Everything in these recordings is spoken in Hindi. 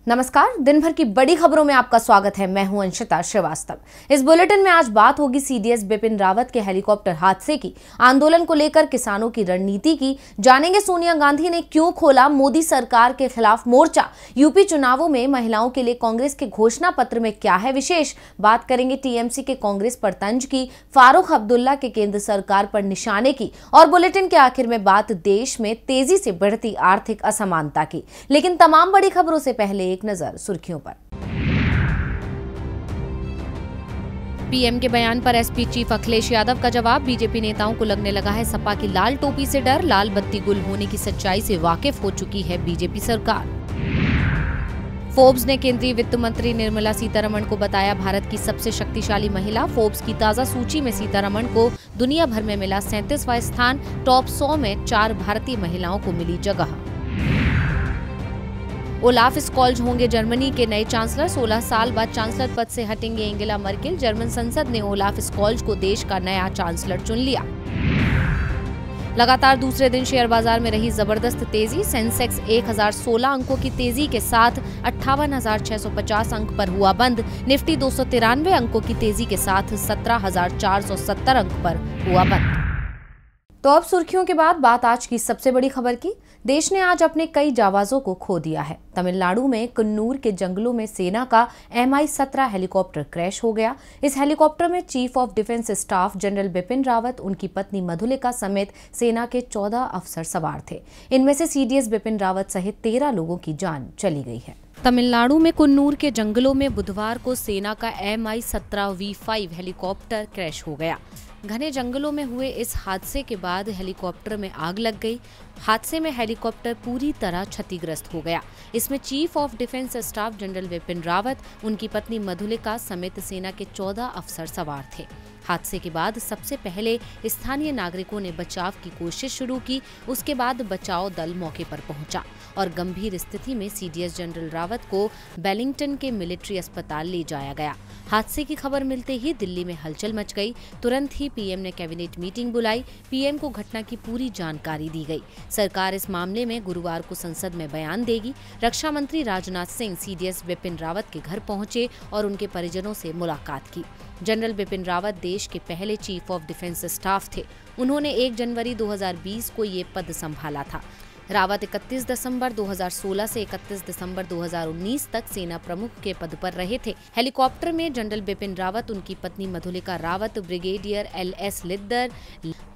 नमस्कार। दिन भर की बड़ी खबरों में आपका स्वागत है। मैं हूं अंशिता श्रीवास्तव। इस बुलेटिन में आज बात होगी सीडीएस बिपिन रावत के हेलीकॉप्टर हादसे की, आंदोलन को लेकर किसानों की रणनीति की, जानेंगे सोनिया गांधी ने क्यों खोला मोदी सरकार के खिलाफ मोर्चा, यूपी चुनावों में महिलाओं के लिए कांग्रेस के घोषणा पत्र में क्या है विशेष, बात करेंगे टीएमसी के कांग्रेस पर तंज की, फारूक अब्दुल्ला के केंद्र सरकार पर निशाने की, और बुलेटिन के आखिर में बात देश में तेजी से बढ़ती आर्थिक असमानता की। लेकिन तमाम बड़ी खबरों से पहले एक नजर सुर्खियों पर। पीएम के बयान पर एसपी चीफ अखिलेश यादव का जवाब, बीजेपी नेताओं को लगने लगा है सपा की लाल टोपी से डर, लाल बत्ती गुल होने की सच्चाई से वाकिफ हो चुकी है बीजेपी सरकार। फोर्ब्स ने केंद्रीय वित्त मंत्री निर्मला सीतारमण को बताया भारत की सबसे शक्तिशाली महिला। फोर्ब्स की ताजा सूची में सीतारमण को दुनिया भर में मिला 37वां स्थान। टॉप 100 में 4 भारतीय महिलाओं को मिली जगह। ओलाफ स्कॉल्ज होंगे जर्मनी के नए चांसलर, 16 साल बाद चांसलर पद से हटेंगे एंगेला मर्केल। जर्मन संसद ने ओलाफ स्कॉल्ज को देश का नया चांसलर चुन लिया। लगातार दूसरे दिन शेयर बाजार में रही जबरदस्त तेजी, सेंसेक्स 1016 अंकों की तेजी के साथ 58,650 अंक पर हुआ बंद। निफ्टी 293 अंकों की तेजी के साथ 17,470 अंक पर हुआ बंद। तो अब सुर्खियों के बाद बात आज की सबसे बड़ी खबर की। देश ने आज अपने कई जाबाजों को खो दिया है। तमिलनाडु में कन्नूर के जंगलों में सेना का MI-17 हेलीकॉप्टर क्रैश हो गया। इस हेलीकॉप्टर में chief of defence staff general Bipin Rawat, उनकी पत्नी मधुलिका समेत सेना के 14 अफसर सवार थे। इनमें से सीडीएस बिपिन रावत सहित 13 लोगों की जान चली गई है। तमिलनाडु में कन्नूर के जंगलों में बुधवार को सेना का MI-17V5 हेलीकॉप्टर क्रैश हो गया। घने जंगलों में हुए इस हादसे के बाद हेलीकॉप्टर में आग लग गई। हादसे में हेलीकॉप्टर पूरी तरह क्षतिग्रस्त हो गया। इसमें chief of defence staff general Bipin Rawat, उनकी पत्नी मधुलिका समेत सेना के 14 अफसर सवार थे। हादसे के बाद सबसे पहले स्थानीय नागरिकों ने बचाव की कोशिश शुरू की। उसके बाद बचाव दल मौके पर पहुंचा और गंभीर स्थिति में सीडीएस जनरल रावत को वेलिंगटन के मिलिट्री अस्पताल ले जाया गया। हादसे की खबर मिलते ही दिल्ली में हलचल मच गई। तुरंत ही पीएम ने कैबिनेट मीटिंग बुलाई। पीएम को घटना की पूरी जानकारी दी गई। सरकार इस मामले में गुरुवार को संसद में बयान देगी। रक्षा मंत्री राजनाथ सिंह सीडीएस बिपिन रावत के घर पहुंचे और उनके परिजनों से मुलाकात की। जनरल बिपिन रावत देश के पहले चीफ ऑफ डिफेंस स्टाफ थे। उन्होंने 1 जनवरी 2020 को ये पद संभाला था। रावत 31 दिसंबर 2016 से 31 दिसंबर 2019 तक सेना प्रमुख के पद पर रहे थे। हेलीकॉप्टर में जनरल बिपिन रावत, उनकी पत्नी Madhulika Rawat, brigadier LS Lidder,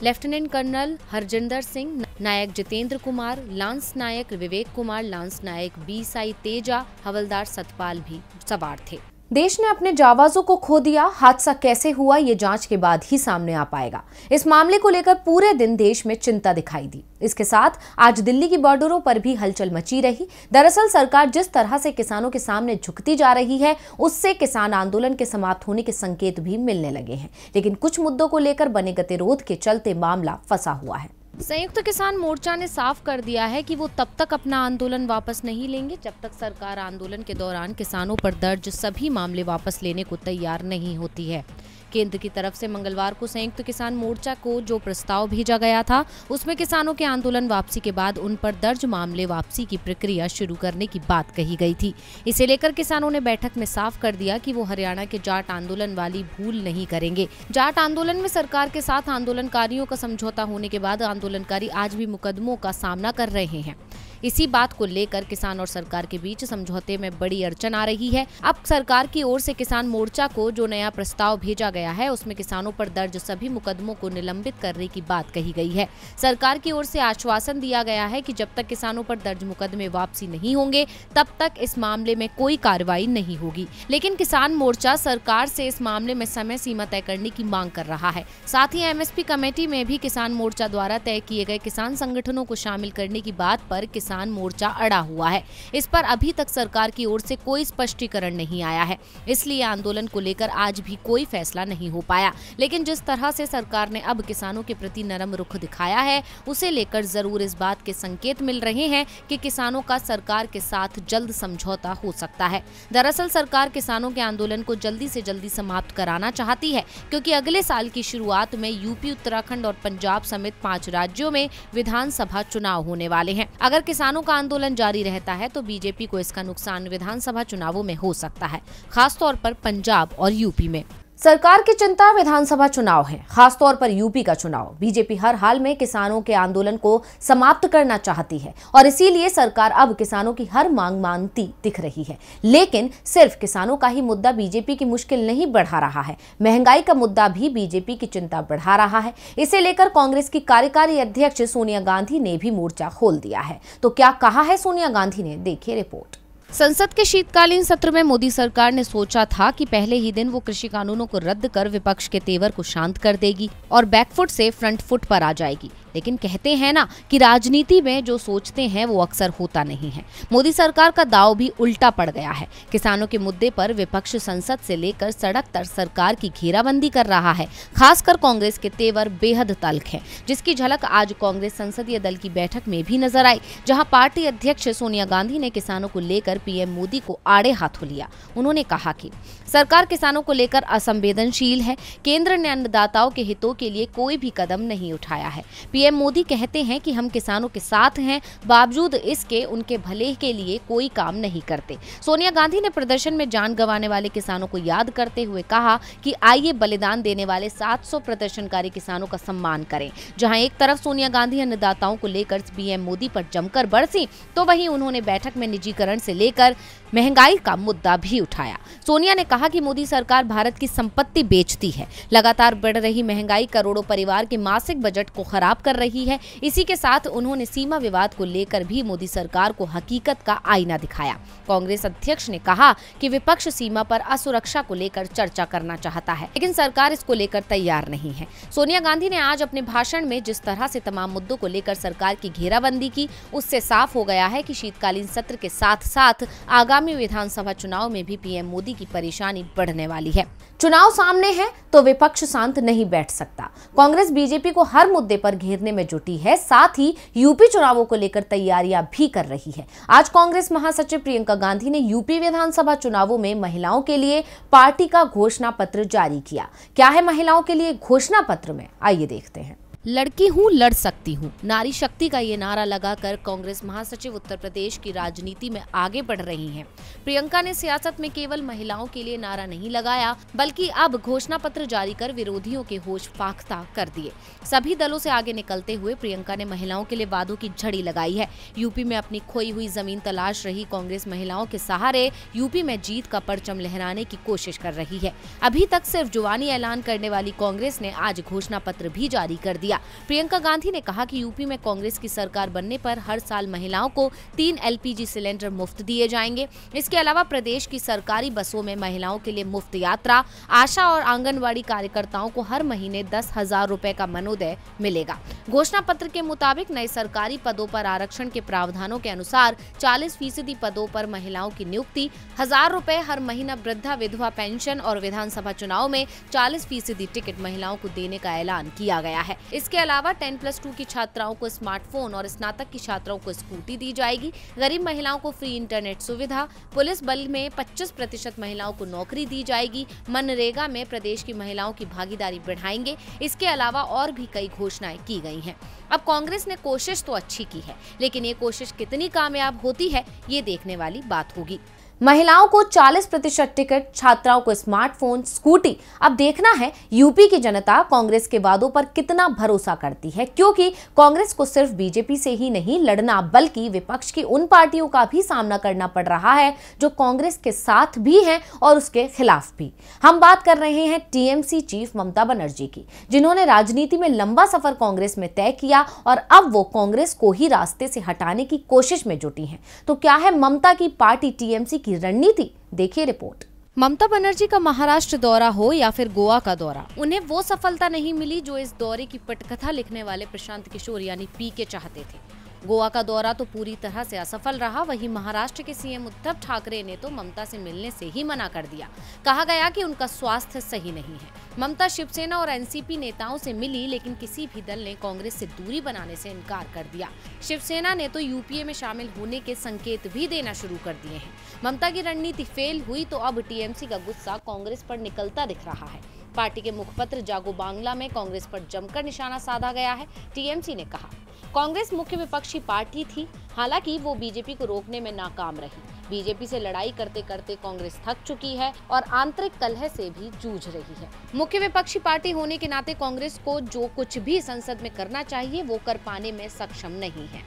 lieutenant colonel Harjinder Singh, नायक जितेंद्र कुमार, लांस नायक विवेक कुमार, लांस नायक BSI तेजा, हवलदार सतपाल भी सवार थे। देश ने अपने जाबाजों को खो दिया। हादसा कैसे हुआ ये जांच के बाद ही सामने आ पाएगा। इस मामले को लेकर पूरे दिन देश में चिंता दिखाई दी। इसके साथ आज दिल्ली की बॉर्डरों पर भी हलचल मची रही। दरअसल सरकार जिस तरह से किसानों के सामने झुकती जा रही है, उससे किसान आंदोलन के समाप्त होने के संकेत भी मिलने लगे हैं। लेकिन कुछ मुद्दों को लेकर बने गतिरोध के चलते मामला फंसा हुआ है। संयुक्त किसान मोर्चा ने साफ कर दिया है कि वो तब तक अपना आंदोलन वापस नहीं लेंगे जब तक सरकार आंदोलन के दौरान किसानों पर दर्ज सभी मामले वापस लेने को तैयार नहीं होती है। केंद्र की तरफ से मंगलवार को संयुक्त किसान मोर्चा को जो प्रस्ताव भेजा गया था, उसमें किसानों के आंदोलन वापसी के बाद उन पर दर्ज मामले वापसी की प्रक्रिया शुरू करने की बात कही गई थी। इसे लेकर किसानों ने बैठक में साफ कर दिया कि वो हरियाणा के जाट आंदोलन वाली भूल नहीं करेंगे। जाट आंदोलन में सरकार के साथ आंदोलनकारियों का समझौता होने के बाद आंदोलनकारी आज भी मुकदमों का सामना कर रहे हैं। इसी बात को लेकर किसान और सरकार के बीच समझौते में बड़ी अड़चन आ रही है। अब सरकार की ओर से किसान मोर्चा को जो नया प्रस्ताव भेजा गया है, उसमें किसानों पर दर्ज सभी मुकदमों को निलंबित करने की बात कही गई है। सरकार की ओर से आश्वासन दिया गया है कि जब तक किसानों पर दर्ज मुकदमे वापसी नहीं होंगे, तब तक इस मामले में कोई कार्रवाई नहीं होगी। लेकिन किसान मोर्चा सरकार से इस मामले में समय सीमा तय करने की मांग कर रहा है। साथ ही MSP कमेटी में भी किसान मोर्चा द्वारा तय किए गए किसान संगठनों को शामिल करने की बात पर किसान मोर्चा अड़ा हुआ है। इस पर अभी तक सरकार की ओर से कोई स्पष्टीकरण नहीं आया है, इसलिए आंदोलन को लेकर आज भी कोई फैसला नहीं हो पाया। लेकिन जिस तरह से सरकार ने अब किसानों के प्रति नरम रुख दिखाया है, उसे लेकर जरूर इस बात के संकेत मिल रहे हैं कि किसानों का सरकार के साथ जल्द समझौता हो सकता है। दरअसल सरकार किसानों के आंदोलन को जल्दी से जल्दी समाप्त कराना चाहती है, क्योंकि अगले साल की शुरुआत में यूपी, उत्तराखंड और पंजाब समेत 5 राज्यों में विधानसभा चुनाव होने वाले हैं। अगर किसानों का आंदोलन जारी रहता है तो बीजेपी को इसका नुकसान विधानसभा चुनावों में हो सकता है, खासतौर पर पंजाब और यूपी में। सरकार की चिंता विधानसभा चुनाव है, खासतौर पर यूपी का चुनाव। बीजेपी हर हाल में किसानों के आंदोलन को समाप्त करना चाहती है और इसीलिए सरकार अब किसानों की हर मांग मानती दिख रही है। लेकिन सिर्फ किसानों का ही मुद्दा बीजेपी की मुश्किल नहीं बढ़ा रहा है, महंगाई का मुद्दा भी बीजेपी की चिंता बढ़ा रहा है। इसे लेकर कांग्रेस की कार्यकारी अध्यक्ष सोनिया गांधी ने भी मोर्चा खोल दिया है। तो क्या कहा है सोनिया गांधी ने, देखिए रिपोर्ट। संसद के शीतकालीन सत्र में मोदी सरकार ने सोचा था कि पहले ही दिन वो कृषि कानूनों को रद्द कर विपक्ष के तेवर को शांत कर देगी और बैकफुट से फ्रंट फुट पर आ जाएगी। लेकिन कहते हैं ना कि राजनीति में जो सोचते हैं वो अक्सर होता नहीं है। मोदी सरकार का दांव भी उल्टा पड़ गया है। किसानों के मुद्दे पर विपक्ष संसद से लेकर सड़क तक सरकार की घेराबंदी कर रहा है। खासकर कांग्रेस के तेवर बेहद तल्ख है, जिसकी झलक आज कांग्रेस संसदीय दल की बैठक में भी नजर आई, जहां पार्टी अध्यक्ष सोनिया गांधी ने किसानों को लेकर पीएम मोदी को आड़े हाथों लिया। उन्होंने कहा कि सरकार किसानों को लेकर असंवेदनशील है। केंद्र ने अन्नदाताओं के हितों के लिए कोई भी कदम नहीं उठाया है। पीएम मोदी कहते हैं कि हम किसानों के साथ हैं, बावजूद इसके उनके भले के लिए कोई काम नहीं करते। सोनिया गांधी ने प्रदर्शन में जान गंवाने वाले किसानों को याद करते हुए कहा कि आइए बलिदान देने वाले 700 प्रदर्शनकारी किसानों का सम्मान करें। जहां एक तरफ सोनिया गांधी अन्नदाताओं को लेकर पीएम मोदी पर जमकर बरसी, तो वहीं उन्होंने बैठक में निजीकरण से लेकर महंगाई का मुद्दा भी उठाया। सोनिया ने कहा कि मोदी सरकार भारत की संपत्ति बेचती है। लगातार बढ़ रही महंगाई करोड़ों परिवार के मासिक बजट को खराब कर रही है। इसी के साथ उन्होंने सीमा विवाद को लेकर भी मोदी सरकार को हकीकत का आईना दिखाया। कांग्रेस अध्यक्ष ने कहा कि विपक्ष सीमा पर असुरक्षा को लेकर चर्चा करना चाहता है, लेकिन सरकार इसको लेकर तैयार नहीं है। सोनिया गांधी ने आज अपने भाषण में जिस तरह से तमाम मुद्दों को लेकर सरकार की घेराबंदी की, उससे साफ हो गया है कि शीतकालीन सत्र के साथ साथ आगामी विधानसभा चुनाव में भी पीएम मोदी की परेशानी बढ़ने वाली है। चुनाव सामने है तो विपक्ष शांत नहीं बैठ सकता। कांग्रेस बीजेपी को हर मुद्दे पर घेरने में जुटी है, साथ ही यूपी चुनावों को लेकर तैयारियां भी कर रही है। आज कांग्रेस महासचिव प्रियंका गांधी ने यूपी विधानसभा चुनावों में महिलाओं के लिए पार्टी का घोषणा पत्र जारी किया। क्या है महिलाओं के लिए घोषणा पत्र में, आइए देखते हैं। लड़की हूँ, लड़ सकती हूँ। नारी शक्ति का ये नारा लगाकर कांग्रेस महासचिव उत्तर प्रदेश की राजनीति में आगे बढ़ रही हैं। प्रियंका ने सियासत में केवल महिलाओं के लिए नारा नहीं लगाया, बल्कि अब घोषणा पत्र जारी कर विरोधियों के होश फाख्ता कर दिए। सभी दलों से आगे निकलते हुए प्रियंका ने महिलाओं के लिए वादों की झड़ी लगाई है। यूपी में अपनी खोई हुई जमीन तलाश रही कांग्रेस महिलाओं के सहारे यूपी में जीत का परचम लहराने की कोशिश कर रही है। अभी तक सिर्फ जुबानी ऐलान करने वाली कांग्रेस ने आज घोषणा पत्र भी जारी कर दिया। प्रियंका गांधी ने कहा कि यूपी में कांग्रेस की सरकार बनने पर हर साल महिलाओं को 3 LPG सिलेंडर मुफ्त दिए जाएंगे। इसके अलावा प्रदेश की सरकारी बसों में महिलाओं के लिए मुफ्त यात्रा, आशा और आंगनवाड़ी कार्यकर्ताओं को हर महीने 10,000 रुपए का मनोदय मिलेगा। घोषणा पत्र के मुताबिक नए सरकारी पदों पर आरक्षण के प्रावधानों के अनुसार 40% पदों पर महिलाओं की नियुक्ति, 1,000 रुपए हर महीना वृद्धा विधवा पेंशन और विधानसभा चुनाव में 40% टिकट महिलाओं को देने का ऐलान किया गया है। इसके अलावा 10+2 की छात्राओं को स्मार्टफोन और स्नातक की छात्राओं को स्कूटी दी जाएगी। गरीब महिलाओं को फ्री इंटरनेट सुविधा, पुलिस बल में 25% महिलाओं को नौकरी दी जाएगी। मनरेगा में प्रदेश की महिलाओं की भागीदारी बढ़ाएंगे। इसके अलावा और भी कई घोषणाएं की गई हैं। अब कांग्रेस ने कोशिश तो अच्छी की है, लेकिन ये कोशिश कितनी कामयाब होती है, ये देखने वाली बात होगी। महिलाओं को 40% टिकट, छात्राओं को स्मार्टफोन, स्कूटी। अब देखना है यूपी की जनता कांग्रेस के वादों पर कितना भरोसा करती है, क्योंकि कांग्रेस को सिर्फ बीजेपी से ही नहीं लड़ना, बल्कि विपक्ष की उन पार्टियों का भी सामना करना पड़ रहा है जो कांग्रेस के साथ भी हैं और उसके खिलाफ भी। हम बात कर रहे हैं टीएमसी चीफ ममता बनर्जी की, जिन्होंने राजनीति में लंबा सफर कांग्रेस में तय किया और अब वो कांग्रेस को ही रास्ते से हटाने की कोशिश में जुटी हैं। तो क्या है ममता की पार्टी टीएमसी की रणनीति, देखिए रिपोर्ट। ममता बनर्जी का महाराष्ट्र दौरा हो या फिर गोवा का दौरा, उन्हें वो सफलता नहीं मिली जो इस दौरे की पटकथा लिखने वाले प्रशांत किशोर यानी पीके चाहते थे। गोवा का दौरा तो पूरी तरह से असफल रहा। वहीं महाराष्ट्र के सीएम उद्धव ठाकरे ने तो ममता से मिलने से ही मना कर दिया। कहा गया कि उनका स्वास्थ्य सही नहीं है। ममता शिवसेना और एनसीपी नेताओं से मिली, लेकिन किसी भी दल ने कांग्रेस से दूरी बनाने से इनकार कर दिया। शिवसेना ने तो यूपीए में शामिल होने के संकेत भी देना शुरू कर दिए हैं। ममता की रणनीति फेल हुई तो अब टीएमसी का गुस्सा कांग्रेस पर निकलता दिख रहा है। पार्टी के मुखपत्र जागो बांग्ला में कांग्रेस पर जमकर निशाना साधा गया है। टीएमसी ने कहा, कांग्रेस मुख्य विपक्षी पार्टी थी, हालांकि वो बीजेपी को रोकने में नाकाम रही। बीजेपी से लड़ाई करते करते कांग्रेस थक चुकी है और आंतरिक कलह से भी जूझ रही है। मुख्य विपक्षी पार्टी होने के नाते कांग्रेस को जो कुछ भी संसद में करना चाहिए वो कर पाने में सक्षम नहीं है।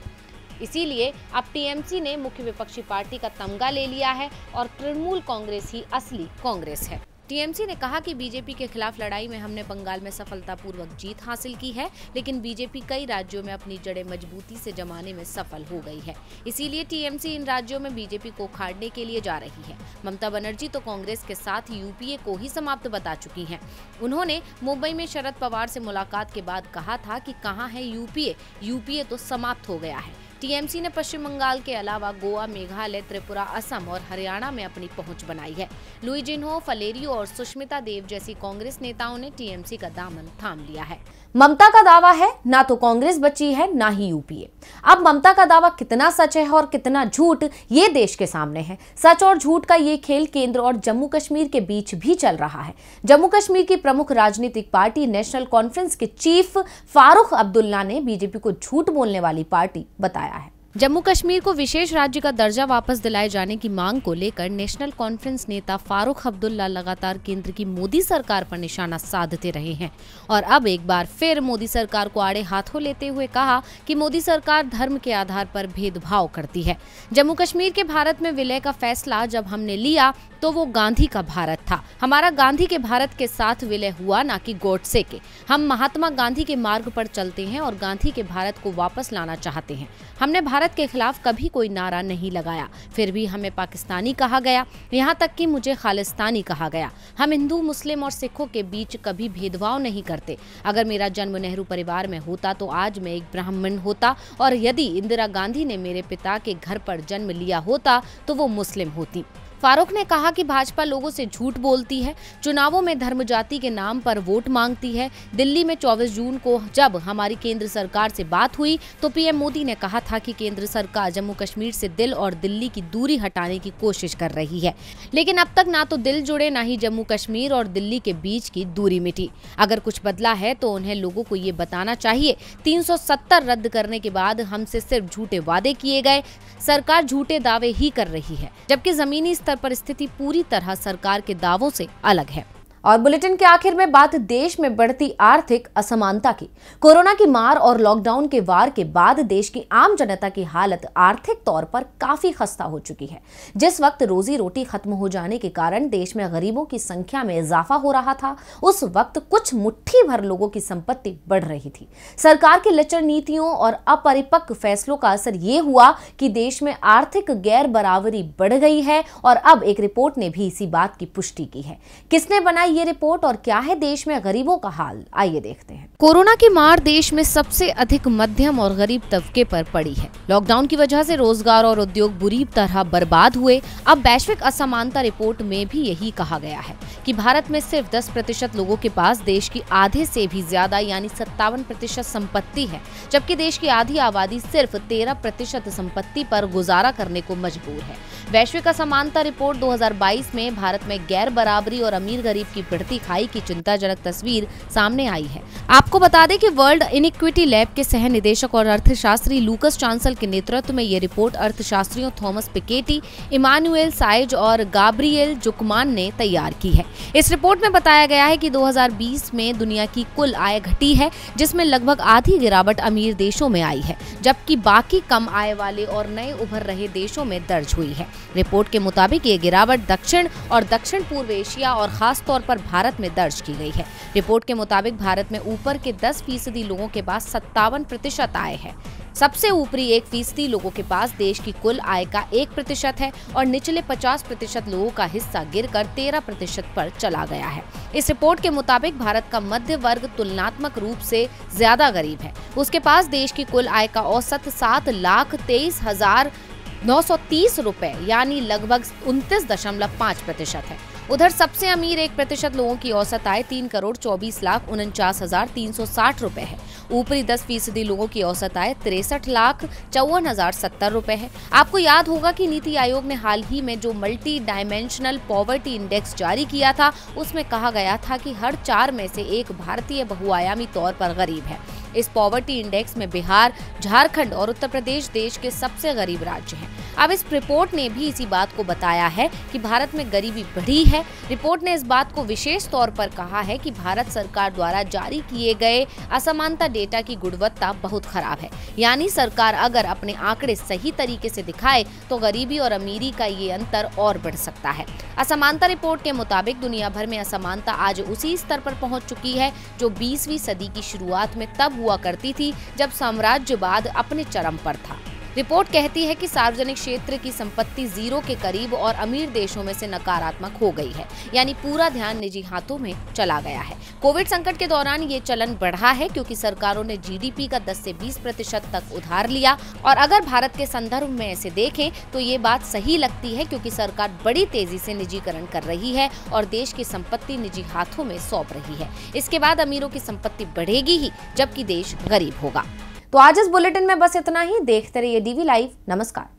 इसीलिए अब टीएमसी ने मुख्य विपक्षी पार्टी का तमगा ले लिया है और तृणमूल कांग्रेस ही असली कांग्रेस है। टीएमसी ने कहा कि बीजेपी के खिलाफ लड़ाई में हमने बंगाल में सफलतापूर्वक जीत हासिल की है, लेकिन बीजेपी कई राज्यों में अपनी जड़ें मजबूती से जमाने में सफल हो गई है। इसीलिए टीएमसी इन राज्यों में बीजेपी को उखाड़ने के लिए जा रही है। ममता बनर्जी तो कांग्रेस के साथ यूपीए को ही समाप्त बता चुकी हैं। उन्होंने मुंबई में शरद पवार से मुलाकात के बाद कहा था कि कहाँ है यूपीए, यूपीए तो समाप्त हो गया है। टीएमसी ने पश्चिम बंगाल के अलावा गोवा, मेघालय, त्रिपुरा, असम और हरियाणा में अपनी पहुंच बनाई है। लुई जिन्हो, फलेरियो और सुष्मिता देव जैसी कांग्रेस नेताओं ने टीएमसी का दामन थाम लिया है। ममता का दावा है ना तो कांग्रेस बची है ना ही यूपीए। अब ममता का दावा कितना सच है और कितना झूठ, ये देश के सामने है। सच और झूठ का ये खेल केंद्र और जम्मू कश्मीर के बीच भी चल रहा है। जम्मू कश्मीर की प्रमुख राजनीतिक पार्टी नेशनल कॉन्फ्रेंस के चीफ फारूक अब्दुल्ला ने बीजेपी को झूठ बोलने वाली पार्टी बताया है। जम्मू कश्मीर को विशेष राज्य का दर्जा वापस दिलाए जाने की मांग को लेकर नेशनल कॉन्फ्रेंस नेता फारूक अब्दुल्ला लगातार केंद्र की मोदी सरकार पर निशाना साधते रहे हैं और अब एक बार फिर मोदी सरकार को आड़े हाथों लेते हुए कहा कि मोदी सरकार धर्म के आधार पर भेदभाव करती है। जम्मू कश्मीर के भारत में विलय का फैसला जब हमने लिया तो वो गांधी का भारत था। हमारा गांधी के भारत के साथ विलय हुआ, ना कि गोडसे के। हम महात्मा गांधी के मार्ग पर चलते हैं और गांधी के भारत को वापस लाना चाहते हैं। हमने भारत के खिलाफ कभी कोई नारा नहीं लगाया, फिर भी हमें पाकिस्तानी कहा गया, यहाँ तक कि मुझे खालिस्तानी कहा गया। हम हिंदू, मुस्लिम और सिखों के बीच कभी भेदभाव नहीं करते। अगर मेरा जन्म नेहरू परिवार में होता तो आज मैं एक ब्राह्मण होता और यदि इंदिरा गांधी ने मेरे पिता के घर पर जन्म लिया होता तो वो मुस्लिम होती। फारूक ने कहा कि भाजपा लोगों से झूठ बोलती है, चुनावों में धर्म जाति के नाम पर वोट मांगती है। दिल्ली में 24 जून को जब हमारी केंद्र सरकार से बात हुई तो पीएम मोदी ने कहा था कि केंद्र सरकार जम्मू कश्मीर से दिल और दिल्ली की दूरी हटाने की कोशिश कर रही है, लेकिन अब तक ना तो दिल जुड़े ना ही जम्मू कश्मीर और दिल्ली के बीच की दूरी मिटी। अगर कुछ बदला है तो उन्हें लोगों को ये बताना चाहिए। 370 रद्द करने के बाद हमसे सिर्फ झूठे वादे किए गए, सरकार झूठे दावे ही कर रही है, जबकि जमीनी स्तर पर स्थिति पूरी तरह सरकार के दावों से अलग है। और बुलेटिन के आखिर में बात देश में बढ़ती आर्थिक असमानता की। कोरोना की मार और लॉकडाउन के वार के बाद देश की आम जनता की हालत आर्थिक तौर पर काफी खस्ता हो चुकी है। जिस वक्त रोजी रोटी खत्म हो जाने के कारण देश में गरीबों की संख्या में इजाफा हो रहा था, उस वक्त कुछ मुट्ठी भर लोगों की संपत्ति बढ़ रही थी। सरकार की लचर नीतियों और अपरिपक्व फैसलों का असर ये हुआ कि देश में आर्थिक गैर बराबरी बढ़ गई है और अब एक रिपोर्ट ने भी इसी बात की पुष्टि की है। किसने बनाई ये रिपोर्ट और क्या है देश में गरीबों का हाल, आइए देखते हैं। कोरोना की मार देश में सबसे अधिक मध्यम और गरीब तबके पर पड़ी है। लॉकडाउन की वजह से रोजगार और उद्योग बुरी तरह बर्बाद हुए। अब वैश्विक असमानता रिपोर्ट में भी यही कहा गया है कि भारत में सिर्फ 10% लोगों के पास देश की आधे से भी ज्यादा यानी 57% संपत्ति है, जबकि देश की आधी आबादी सिर्फ 13% संपत्ति पर गुजारा करने को मजबूर है। वैश्विक असमानता रिपोर्ट 2022 में भारत में गैर बराबरी और अमीर गरीब की बढ़ती खाई की चिंताजनक तस्वीर सामने आई है। आपको बता दें कि वर्ल्ड इनइक्विटी लैब के सह निदेशक और अर्थशास्त्री लूकस चांसल के नेतृत्व में ये रिपोर्ट अर्थशास्त्रियों थॉमस पिकेटी, इमानुएल साइज और गाब्रिएल जुकमान ने तैयार की है। इस रिपोर्ट में बताया गया है कि 2020 में दुनिया की कुल आय घटी है, जिसमें लगभग आधी गिरावट अमीर देशों में आई है, जबकि बाकी कम आय वाले और नए उभर रहे देशों में दर्ज हुई है। रिपोर्ट के मुताबिक ये गिरावट दक्षिण और दक्षिण पूर्व एशिया और खास तौर पर भारत में दर्ज की गई है। रिपोर्ट के मुताबिक भारत में ऊपर के 10% लोगों के पास 57% आय है। सबसे ऊपरी 1% लोगों के पास देश की कुल आय का 1% है और निचले 50% लोगों का हिस्सा गिरकर 13% पर चला गया है। इस रिपोर्ट के मुताबिक भारत का मध्य वर्ग तुलनात्मक रूप से ज्यादा गरीब है। उसके पास देश की कुल आय का औसत 7,23,930 रुपए यानी लगभग 29.5% है। उधर सबसे अमीर 1% लोगों की औसत आय 3,24,49,360 रुपए है। ऊपरी 10% लोगों की औसत आय 63,54,070 रुपए है। आपको याद होगा कि नीति आयोग ने हाल ही में जो मल्टी डायमेंशनल पॉवर्टी इंडेक्स जारी किया था, उसमें कहा गया था कि हर 4 में से एक भारतीय बहुआयामी तौर पर गरीब है। इस पॉवर्टी इंडेक्स में बिहार, झारखंड और उत्तर प्रदेश देश के सबसे गरीब राज्य हैं। अब इस रिपोर्ट ने भी इसी बात को बताया है कि भारत में गरीबी बढ़ी है। रिपोर्ट ने इस बात को विशेष तौर पर कहा है कि भारत सरकार द्वारा जारी किए गए असमानता डेटा की गुणवत्ता बहुत खराब है। यानी सरकार अगर अपने आंकड़े सही तरीके से दिखाए तो गरीबी और अमीरी का ये अंतर और बढ़ सकता है। असमानता रिपोर्ट के मुताबिक दुनिया भर में असमानता आज उसी स्तर पर पहुंच चुकी है जो 20वीं सदी की शुरुआत में तब हुआ करती थी जब साम्राज्यवाद अपने चरम पर था। रिपोर्ट कहती है कि सार्वजनिक क्षेत्र की संपत्ति जीरो के करीब और अमीर देशों में से नकारात्मक हो गई है, यानी पूरा ध्यान निजी हाथों में चला गया है। कोविड संकट के दौरान ये चलन बढ़ा है क्योंकि सरकारों ने जीडीपी का 10 से 20% तक उधार लिया। और अगर भारत के संदर्भ में ऐसे देखें तो ये बात सही लगती है क्योंकि सरकार बड़ी तेजी से निजीकरण कर रही है और देश की संपत्ति निजी हाथों में सौंप रही है। इसके बाद अमीरों की संपत्ति बढ़ेगी ही जबकि देश गरीब होगा। तो आज इस बुलेटिन में बस इतना ही। देखते रहिए डीवी लाइव। नमस्कार।